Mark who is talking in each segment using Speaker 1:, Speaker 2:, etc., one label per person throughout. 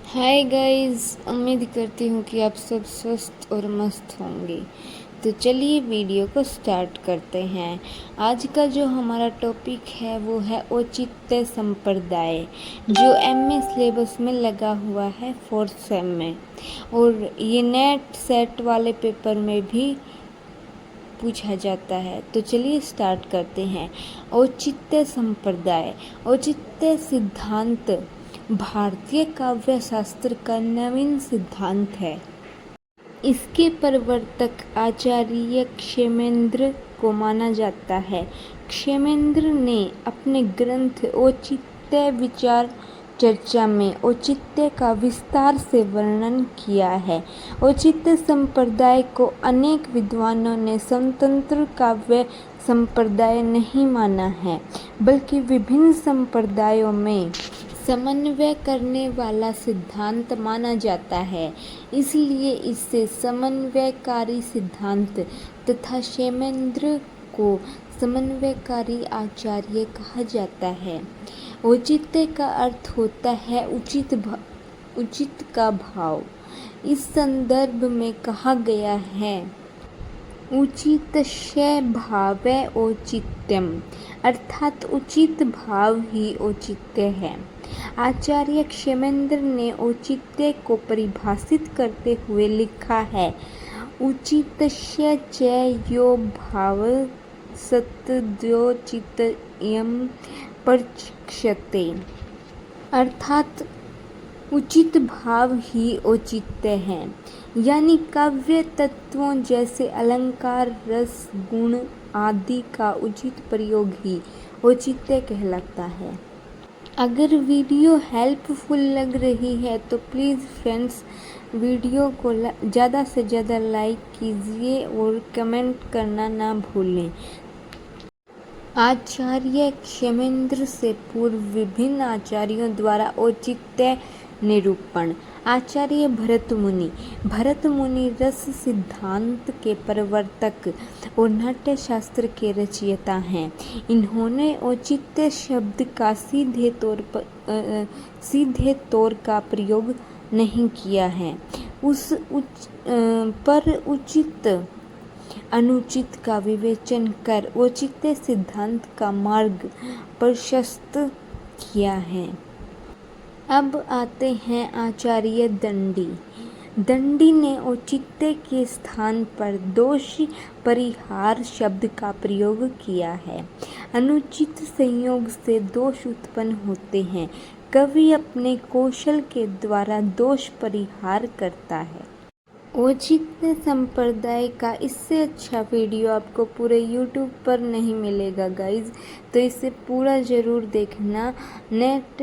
Speaker 1: Hi guys, उम्मीद करती हूँ कि आप सब स्वस्थ और मस्त होंगे। तो चलिए वीडियो को स्टार्ट करते हैं। आज का जो हमारा टॉपिक है वो है औचित्य संप्रदाय, जो एमए सिलेबस में लगा हुआ है 4th सेम में, और ये नेट सेट वाले पेपर में भी पूछा जाता है। तो चलिए स्टार्ट करते हैं। औचित्य संप्रदाय। औचित्य सिद्धांत भारतीय काव्य शास्त्र का नवीन सिद्धांत है। इसके प्रवर्तक आचार्य क्षेमेंद्र को माना जाता है। क्षेमेंद्र ने अपने ग्रंथ औचित्य विचार चर्चा में औचित्य का विस्तार से वर्णन किया है। औचित्य संप्रदाय को अनेक विद्वानों ने स्वतंत्र काव्य संप्रदाय नहीं माना है, बल्कि विभिन्न संप्रदायों में समन्वय करने वाला सिद्धांत माना जाता है। इसलिए इसे समन्वयकारी सिद्धांत तथा क्षेमेंद्र को समन्वयकारी आचार्य कहा जाता है। औचित्य का अर्थ होता है उचित का भाव। इस संदर्भ में कहा गया है उचितस्य भावे औचित्यम, अर्थात उचित भाव ही औचित्य है। आचार्य क्षेमेंद्र ने औचित्य को परिभाषित करते हुए लिखा है, उचितस्य च यो भाव सतद्योचित्यम प्रचक्षते, अर्थात उचित भाव ही औचित्य है। यानी काव्य तत्वों जैसे अलंकार, रस, गुण आदि का उचित प्रयोग ही औचित्य कहलाता है। अगर वीडियो हेल्पफुल लग रही है तो प्लीज़ फ्रेंड्स वीडियो को ज़्यादा से ज़्यादा लाइक कीजिए और कमेंट करना ना भूलें। आचार्य क्षेमेंद्र से पूर्व विभिन्न आचार्यों द्वारा औचित्य निरूपण। आचार्य भरत मुनि रस सिद्धांत के प्रवर्तक और नाट्य शास्त्र के रचयिता हैं। इन्होंने औचित्य शब्द का सीधे तौर का प्रयोग नहीं किया है, पर उचित अनुचित का विवेचन कर औचित्य सिद्धांत का मार्ग प्रशस्त किया है। अब आते हैं आचार्य दंडी ने औचित्य के स्थान पर दोष परिहार शब्द का प्रयोग किया है। अनुचित संयोग से दोष उत्पन्न होते हैं। कवि अपने कौशल के द्वारा दोष परिहार करता है। औचित्य संप्रदाय का इससे अच्छा वीडियो आपको पूरे YouTube पर नहीं मिलेगा गाइज, तो इसे पूरा ज़रूर देखना। नेट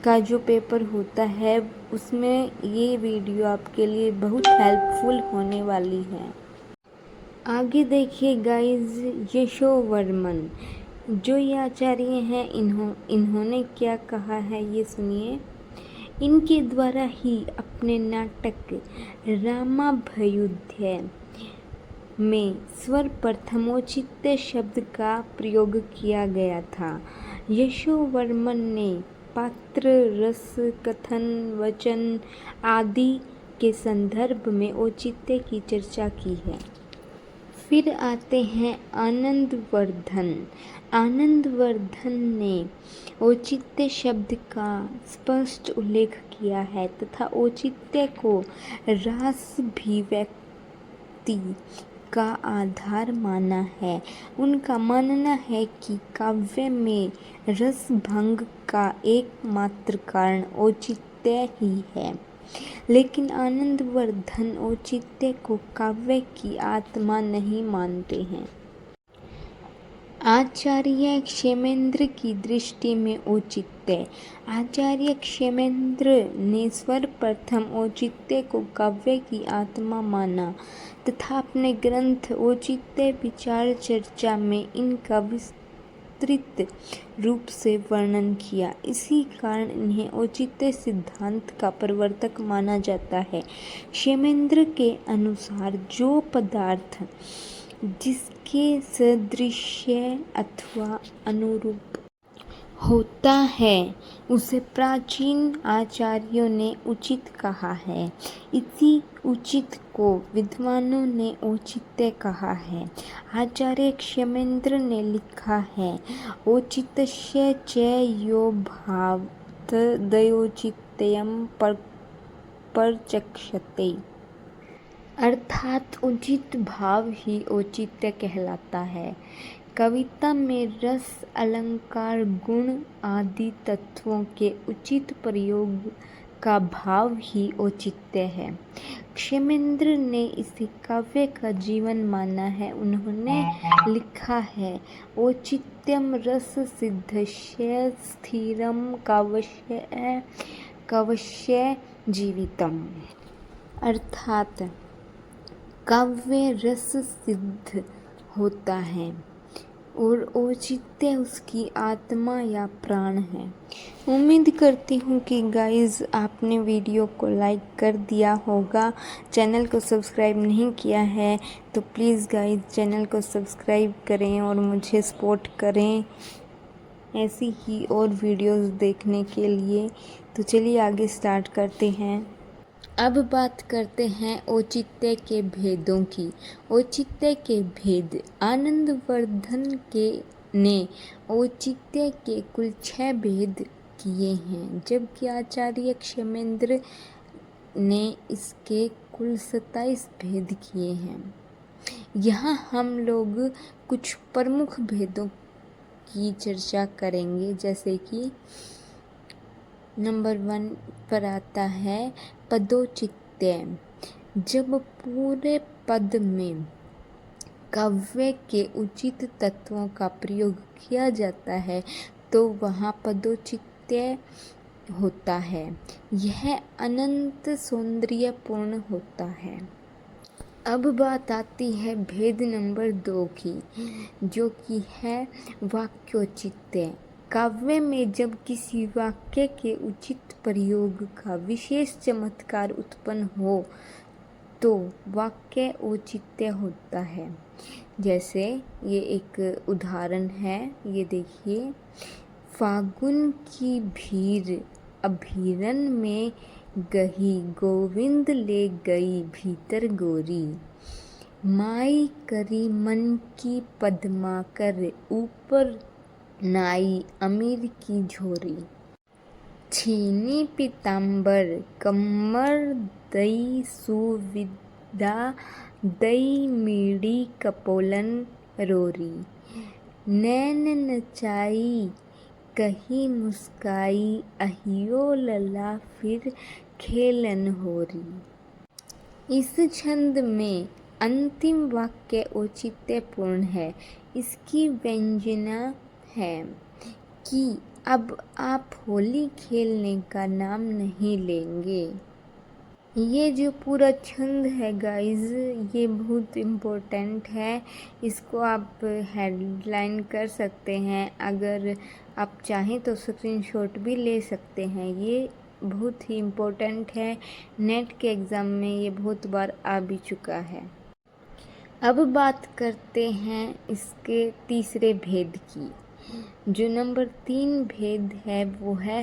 Speaker 1: का जो पेपर होता है उसमें ये वीडियो आपके लिए बहुत हेल्पफुल होने वाली है। आगे देखिए गाइज, यशोवर्मन जो ये आचार्य हैं, इन्होंने क्या कहा है ये सुनिए। इनके द्वारा ही अपने नाटक रामाभ्युदय में सर्वप्रथम औचित्य शब्द का प्रयोग किया गया था। यशोवर्मन ने पात्र, रस, कथन, वचन आदि के संदर्भ में औचित्य की चर्चा की है। फिर आते हैं आनंदवर्धन ने औचित्य शब्द का स्पष्ट उल्लेख किया है तथा औचित्य को रासाभिव्यक्ति का आधार माना है। उनका मानना है कि काव्य में रसभंग का एकमात्र कारण औचित्य ही है। लेकिन आनंदवर्धन औचित्य को काव्य की आत्मा नहीं मानते हैं। आचार्य क्षेमेंद्र की दृष्टि में औचित्य। आचार्य क्षेमेंद्र ने सर्वप्रथम औचित्य को काव्य की आत्मा माना तथा अपने ग्रंथ औचित्य विचार चर्चा में इनका विस्तृत रूप से वर्णन किया। इसी कारण इन्हें औचित्य सिद्धांत का प्रवर्तक माना जाता है। क्षेमेंद्र के अनुसार जो पदार्थ जिसके सदृश्य अथवा अनुरूप होता है उसे प्राचीन आचार्यों ने उचित कहा है। इसी उचित को विद्वानों ने औचित्य कहा है। आचार्य क्षेमेंद्र ने लिखा है, औचित्यस्य च यो भावात् दयोचित्यं परचक्षते। अर्थात उचित भाव ही औचित्य कहलाता है। कविता में रस, अलंकार, गुण आदि तत्वों के उचित प्रयोग का भाव ही औचित्य है। क्षेमेंद्र ने इसे काव्य का जीवन माना है। उन्होंने लिखा है, औचित्यम रस सिद्धस्य स्थिरम काव्यस्य जीवितम। अर्थात काव्य रस सिद्ध होता है और औचित्य उसकी आत्मा या प्राण है। उम्मीद करती हूँ कि गाइज़ आपने वीडियो को लाइक कर दिया होगा। चैनल को सब्सक्राइब नहीं किया है तो प्लीज़ गाइज़ चैनल को सब्सक्राइब करें और मुझे सपोर्ट करें ऐसी ही और वीडियोस देखने के लिए। तो चलिए आगे स्टार्ट करते हैं। अब बात करते हैं औचित्य के भेदों की। औचित्य के भेद। आनंदवर्धन ने औचित्य के कुल 6 भेद किए हैं, जबकि आचार्य क्षेमेंद्र ने इसके कुल 27 भेद किए हैं। यहाँ हम लोग कुछ प्रमुख भेदों की चर्चा करेंगे, जैसे कि नंबर 1 पर आता है पदौचित्य। जब पूरे पद में काव्य के उचित तत्वों का प्रयोग किया जाता है तो वहाँ पदौचित्य होता है। यह अनंत सौंदर्यपूर्ण होता है। अब बात आती है भेद नंबर 2 की, जो कि है वाक्योचित्य। काव्य में जब किसी वाक्य के उचित प्रयोग का विशेष चमत्कार उत्पन्न हो तो वाक्य औचित्य होता है। जैसे ये एक उदाहरण है, ये देखिए, फागुन की भीड़ अभीरन में गही, गोविंद ले गई भीतर गोरी। माई करी मन की पद्मा कर, ऊपर नाई अमीर की झोरी। छीनी पीताम्बर कमर दई सुविदा, दई मीड़ी कपोलन रोरी। नैन नचाई कही मुस्काई, अहियो लला फिर खेलन होरी। इस छंद में अंतिम वाक्य औचित्यपूर्ण है। इसकी व्यंजना है कि अब आप होली खेलने का नाम नहीं लेंगे। ये जो पूरा छंद है गाइज, ये बहुत इम्पोर्टेंट है। इसको आप हेडलाइन कर सकते हैं। अगर आप चाहें तो स्क्रीनशॉट भी ले सकते हैं। ये बहुत ही इम्पोर्टेंट है। नेट के एग्ज़ाम में ये बहुत बार आ भी चुका है। अब बात करते हैं इसके तीसरे भेद की। जो नंबर 3 भेद है वो है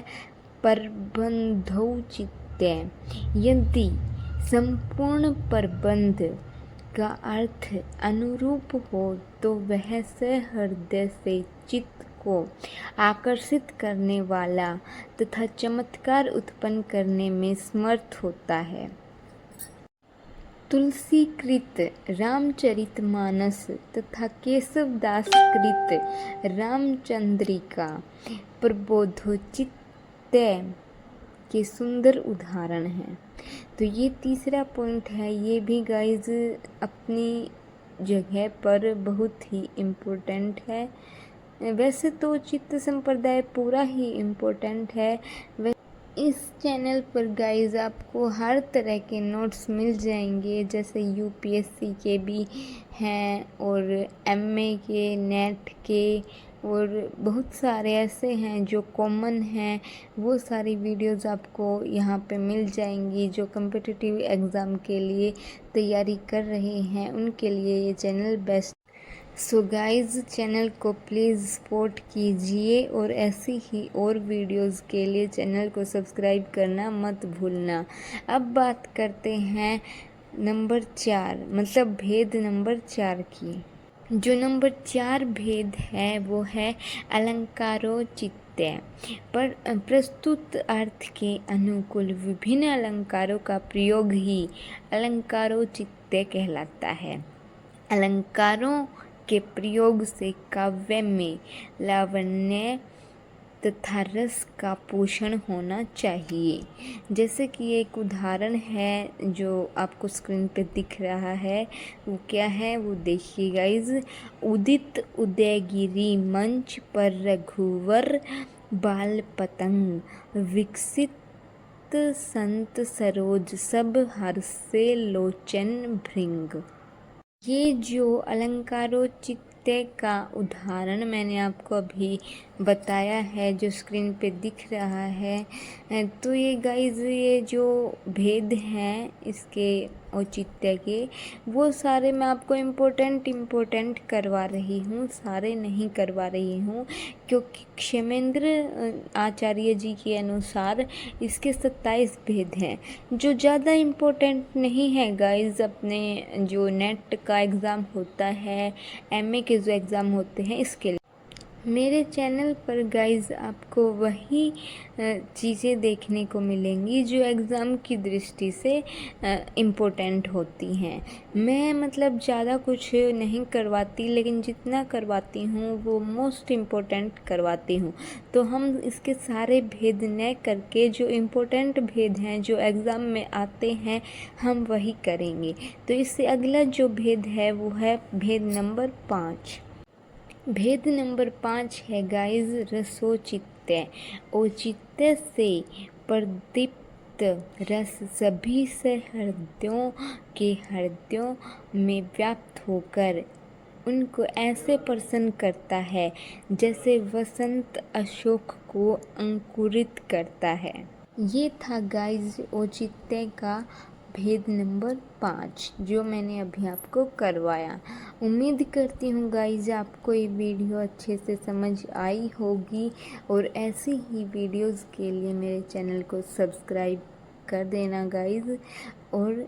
Speaker 1: प्रबंधौचित्य। यदि संपूर्ण प्रबंध का अर्थ अनुरूप हो तो वह सहृदय से चित्त को आकर्षित करने वाला तथा चमत्कार उत्पन्न करने में समर्थ होता है। तुलसी कृत रामचरितमानस तथा केशवदास कृत रामचंद्रिका प्रबोधोचित्य के सुंदर उदाहरण हैं। तो ये तीसरा पॉइंट है। ये भी गाइज अपनी जगह पर बहुत ही इम्पोर्टेंट है। वैसे तो चित्त संप्रदाय पूरा ही इम्पोर्टेंट है। इस चैनल पर गाइज आपको हर तरह के नोट्स मिल जाएंगे, जैसे यूपीएससी के भी हैं और एमए के, नेट के, और बहुत सारे ऐसे हैं जो कॉमन हैं। वो सारी वीडियोस आपको यहाँ पे मिल जाएंगी। जो कॉम्पिटिटिव एग्ज़ाम के लिए तैयारी कर रहे हैं उनके लिए ये channel best. So guys, channel को प्लीज़ सपोर्ट कीजिए और ऐसी ही और वीडियोस के लिए चैनल को सब्सक्राइब करना मत भूलना। अब बात करते हैं नंबर 4 मतलब भेद नंबर 4 की। जो नंबर 4 भेद है वो है अलंकारोचित्य। पर प्रस्तुत अर्थ के अनुकूल विभिन्न अलंकारों का प्रयोग ही अलंकारोचित्य कहलाता है। अलंकारों के प्रयोग से काव्य में लावण्य तथा रस का पोषण होना चाहिए। जैसे कि एक उदाहरण है जो आपको स्क्रीन पे दिख रहा है, वो क्या है वो देखिए गाइज। उदित उदयगिरी मंच पर रघुवर बाल पतंग, विकसित संत सरोज सब हर्षे लोचन भृंग। ये जो अलंकारोचित्य का उदाहरण मैंने आपको अभी बताया है, जो स्क्रीन पे दिख रहा है, तो ये गाइज ये जो भेद हैं इसके औचित्य के, वो सारे मैं आपको इम्पोर्टेंट करवा रही हूँ, सारे नहीं करवा रही हूँ, क्योंकि क्षेमेंद्र आचार्य जी के अनुसार इसके 27 भेद हैं, जो ज़्यादा इम्पोर्टेंट नहीं है गाइज। अपने जो नेट का एग्ज़ाम होता है, एमए के जो एग्ज़ाम होते हैं, इसके लिए मेरे चैनल पर गाइज आपको वही चीज़ें देखने को मिलेंगी जो एग्ज़ाम की दृष्टि से इम्पोर्टेंट होती हैं। मैं मतलब ज़्यादा कुछ नहीं करवाती, लेकिन जितना करवाती हूँ वो मोस्ट इम्पोर्टेंट करवाती हूँ। तो हम इसके सारे भेद न करके जो इम्पोर्टेंट भेद हैं जो एग्ज़ाम में आते हैं, हम वही करेंगे। तो इससे अगला जो भेद है वो है भेद नंबर 5। भेद नंबर 5 है गाइज रसोचित्य। औचित्य से प्रदीप्त रस सभी से हृदयों में व्याप्त होकर उनको ऐसे प्रसन्न करता है जैसे वसंत अशोक को अंकुरित करता है। ये था गाइज औचित्य का भेद नंबर 5 जो मैंने अभी आपको करवाया। उम्मीद करती हूँ गाइज आपको ये वीडियो अच्छे से समझ आई होगी, और ऐसी ही वीडियोस के लिए मेरे चैनल को सब्सक्राइब कर देना गाइज। और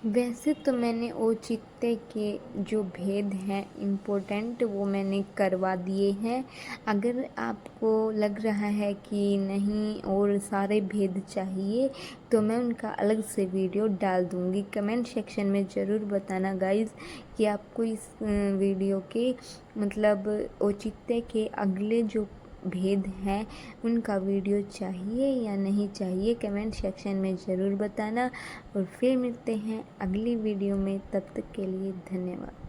Speaker 1: वैसे तो मैंने औचित्य के जो भेद हैं इम्पोर्टेंट वो मैंने करवा दिए हैं। अगर आपको लग रहा है कि नहीं और सारे भेद चाहिए, तो मैं उनका अलग से वीडियो डाल दूँगी। कमेंट सेक्शन में ज़रूर बताना गाइज़ कि आपको इस वीडियो के मतलब औचित्य के अगले जो भेद हैं उनका वीडियो चाहिए या नहीं चाहिए, कमेंट सेक्शन में ज़रूर बताना। और फिर मिलते हैं अगली वीडियो में, तब तक के लिए धन्यवाद।